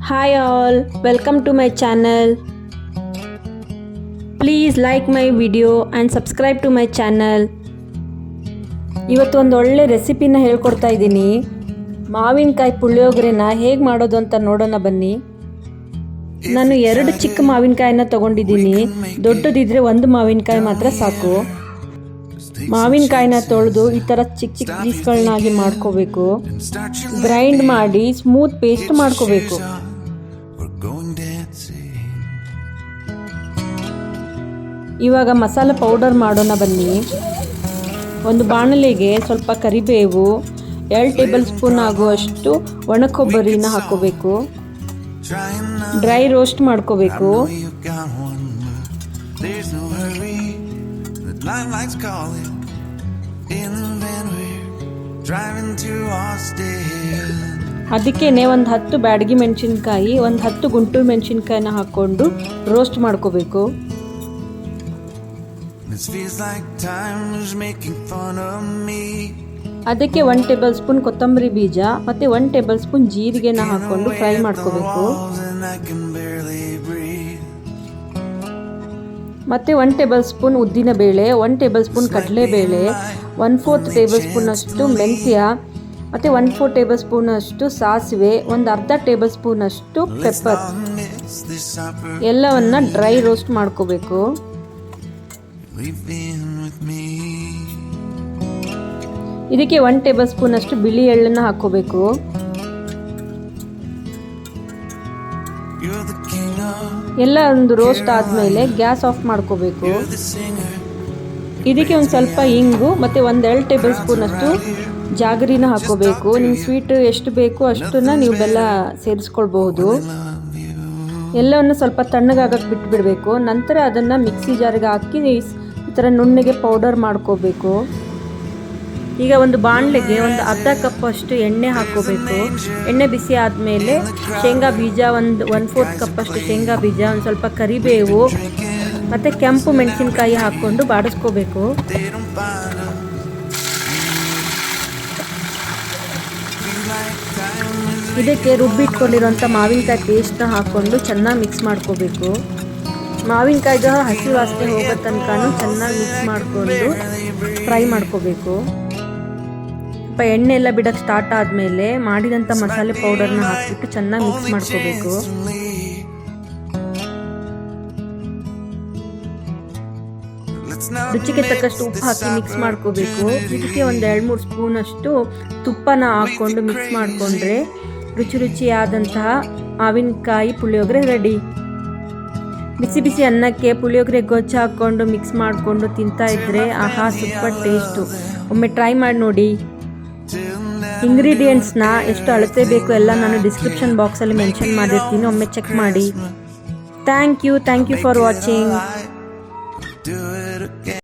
Hi all, welcome to my channel. Please like my video and subscribe to my channel. ಇವತ್ತು ಒಂದು ಒಳ್ಳೆ ರೆಸಿಪಿನ ಹೇಳ್ಕೊಡ್ತಾ ಇದ್ದೀನಿ. ಮಾವಿನಕಾಯಿ ಪುಳಿಯೋಗರೆನ ಹೇಗೆ ಮಾಡೋದು ಅಂತ ನೋಡೋಣ ಬನ್ನಿ. ನಾನು 2 ಚಿಕ್ಕ ಮಾವಿನಕಾಯಿನ ತಗೊಂಡಿದ್ದೀನಿ. ದೊಡ್ಡದಿದ್ರೆ ಒಂದು ಮಾವಿನಕಾಯಿ ಮಾತ್ರ ಸಾಕು. ಮಾವಿನಕಾಯಿನ ತೊಳೆದು ಈ ಥರ ಚಿಕ್ಕ ಚಿಕ್ಕ ಪೀಸ್ಗಳನ್ನಾಗಿ ಮಾಡ್ಕೋಬೇಕು. ಗ್ರೈಂಡ್ ಮಾಡಿ ಸ್ಮೂತ್ ಪೇಸ್ಟ್ ಮಾಡ್ಕೋಬೇಕು. ಇವಾಗ ಮಸಾಲೆ ಪೌಡರ್ ಮಾಡೋಣ ಬನ್ನಿ. ಒಂದು ಬಾಣಲೆಗೆ ಸ್ವಲ್ಪ ಕರಿಬೇವು, 2 ಟೇಬಲ್ ಸ್ಪೂನ್ ಆಗುವಷ್ಟು ಒಣ ಕೊಬ್ಬರಿನ ಹಾಕೋಬೇಕು. ಡ್ರೈ ರೋಸ್ಟ್ ಮಾಡ್ಕೋಬೇಕು. ಅದಕ್ಕೇನೆ ಒಂದು 10 ಬ್ಯಾಡಗಿ ಮೆಣಸಿನ್ಕಾಯಿ, ಒಂದು 10 ಗುಂಟೂರು ಮೆಣಸಿನ್ಕಾಯಿನ ಹಾಕ್ಕೊಂಡು ರೋಸ್ಟ್ ಮಾಡ್ಕೋಬೇಕು. ಅದಕ್ಕೆ 1 ಟೇಬಲ್ ಸ್ಪೂನ್ ಕೊತ್ತಂಬರಿ ಬೀಜ ಮತ್ತು 1 ಟೇಬಲ್ ಸ್ಪೂನ್ ಜೀರಿಗೆನ ಹಾಕ್ಕೊಂಡು ಫ್ರೈ ಮಾಡ್ಕೋಬೇಕು. ಮತ್ತು 1 ಟೇಬಲ್ ಸ್ಪೂನ್ ಉದ್ದಿನಬೇಳೆ, 1 ಟೇಬಲ್ ಸ್ಪೂನ್ ಕಡಲೆಬೇಳೆ, 1/4 ಟೇಬಲ್ ಸ್ಪೂನ್ ಅಷ್ಟು ಮೆಂತ್ಯ ಮತ್ತು 1/4 ಟೇಬಲ್ ಸ್ಪೂನ್ ಅಷ್ಟು ಸಾಸಿವೆ, ಒಂದು ಅರ್ಧ ಟೇಬಲ್ ಸ್ಪೂನ್ ಅಷ್ಟು ಪೆಪ್ಪರ್ ಎಲ್ಲವನ್ನ ಡ್ರೈ ರೋಸ್ಟ್ ಮಾಡ್ಕೋಬೇಕು. ಇದಕ್ಕೆ 1 ಟೇಬಲ್ ಸ್ಪೂನ್ ಅಷ್ಟು ಬಿಳಿ ಎಳ್ಳನ್ನ ಹಾಕೋಬೇಕು. ಎಲ್ಲ ಒಂದು ರೋಸ್ಟ್ ಆದಮೇಲೆ ಗ್ಯಾಸ್ ಆಫ್ ಮಾಡ್ಕೋಬೇಕು. ಇದಕ್ಕೆ ಒಂದು ಸ್ವಲ್ಪ ಇಂಗು ಮತ್ತು 1-2 ಟೇಬಲ್ ಸ್ಪೂನ್ ಅಷ್ಟು ಜಾಗರಿನ ಹಾಕೋಬೇಕು. ನಿಮ್ಗೆ ಸ್ವೀಟ್ ಎಷ್ಟು ಬೇಕು ಅಷ್ಟನ್ನ ನೀವು ಬೆಲ್ಲ ಸೇರಿಸ್ಕೊಳ್ಬಹುದು. ಎಲ್ಲವನ್ನು ಸ್ವಲ್ಪ ತಣ್ಣಗಾಗಕ್ಕೆ ಬಿಟ್ಬಿಡಬೇಕು. ನಂತರ ಅದನ್ನು ಮಿಕ್ಸಿ ಜಾರಿಗೆ ಹಾಕಿ ಈ ಥರ ನುಣ್ಣಗೆ ಪೌಡರ್ ಮಾಡ್ಕೋಬೇಕು. ಈಗ ಒಂದು ಬಾಣಲೆಗೆ ಒಂದು ಅರ್ಧ ಕಪ್ ಅಷ್ಟು ಎಣ್ಣೆ ಹಾಕೋಬೇಕು. ಎಣ್ಣೆ ಬಿಸಿ ಆದಮೇಲೆ ಶೇಂಗಾ ಬೀಜ, 1/4 ಕಪ್ ಅಷ್ಟು ಶೇಂಗಾ ಬೀಜ, ಒಂದು ಸ್ವಲ್ಪ ಕರಿಬೇವು ಮತ್ತು ಕೆಂಪು ಮೆಣಸಿನ್ಕಾಯಿ ಹಾಕ್ಕೊಂಡು ಬಾಡಿಸ್ಕೋಬೇಕು. ಇದಕ್ಕೆ ರುಬ್ಬಿಟ್ಕೊಂಡಿರೋಂಥ ಮಾವಿನಕಾಯಿ ಪೇಸ್ಟ್ನ ಹಾಕ್ಕೊಂಡು ಚೆನ್ನಾಗಿ ಮಿಕ್ಸ್ ಮಾಡ್ಕೋಬೇಕು. ಮಾವಿನಕಾಯ್ದು ಹಸಿ ವಾಸನೆ ಹೋಗೋ ತನಕನೂ ಚೆನ್ನಾಗಿ ಮಿಕ್ಸ್ ಮಾಡಿಕೊಂಡು ಫ್ರೈ ಮಾಡ್ಕೋಬೇಕು. ಎಣ್ಣೆ ಎಲ್ಲ ಬಿಡೋಕ್ಕೆ ಸ್ಟಾರ್ಟ್ ಆದಮೇಲೆ ಮಾಡಿದಂಥ ಮಸಾಲೆ ಪೌಡರ್ನ ಹಾಕ್ಬಿಟ್ಟು ಚೆನ್ನಾಗಿ ಮಿಕ್ಸ್ ಮಾಡ್ಕೋಬೇಕು. ರುಚಿಗೆ ತಕ್ಕಷ್ಟು ಉಪ್ಪು ಹಾಕಿ ಮಿಕ್ಸ್ ಮಾಡ್ಕೋಬೇಕು. ಇದಕ್ಕೆ ಒಂದು 2-3 ಸ್ಪೂನ್ ಅಷ್ಟು ತುಪ್ಪನ ಹಾಕ್ಕೊಂಡು ಮಿಕ್ಸ್ ಮಾಡಿಕೊಂಡ್ರೆ ರುಚಿಯಾದಂತಹ ಮಾವಿನಕಾಯಿ ಪುಳಿಯೋಗರೆ ರೆಡಿ. ಬಿಸಿ ಬಿಸಿ ಅನ್ನಕ್ಕೆ ಪುಳಿಯೋಗರೆ ಗೊಜ್ಜು ಹಾಕ್ಕೊಂಡು ಮಿಕ್ಸ್ ಮಾಡಿಕೊಂಡು ತಿಂತಾ ಇದ್ರೆ ಆಹಾ ಸೂಪರ್ ಟೇಸ್ಟು. ಒಮ್ಮೆ ಟ್ರೈ ಮಾಡಿ ನೋಡಿ. ಇಂಗ್ರೀಡಿಯೆಂಟ್ಸ್ನ ಎಷ್ಟು ಅಳತೆ ಬೇಕು ಎಲ್ಲ ನಾನು ಡಿಸ್ಕ್ರಿಪ್ಷನ್ ಬಾಕ್ಸಲ್ಲಿ ಮೆನ್ಷನ್ ಮಾಡಿರ್ತೀನಿ, ಒಮ್ಮೆ ಚೆಕ್ ಮಾಡಿ. Thank you for watching.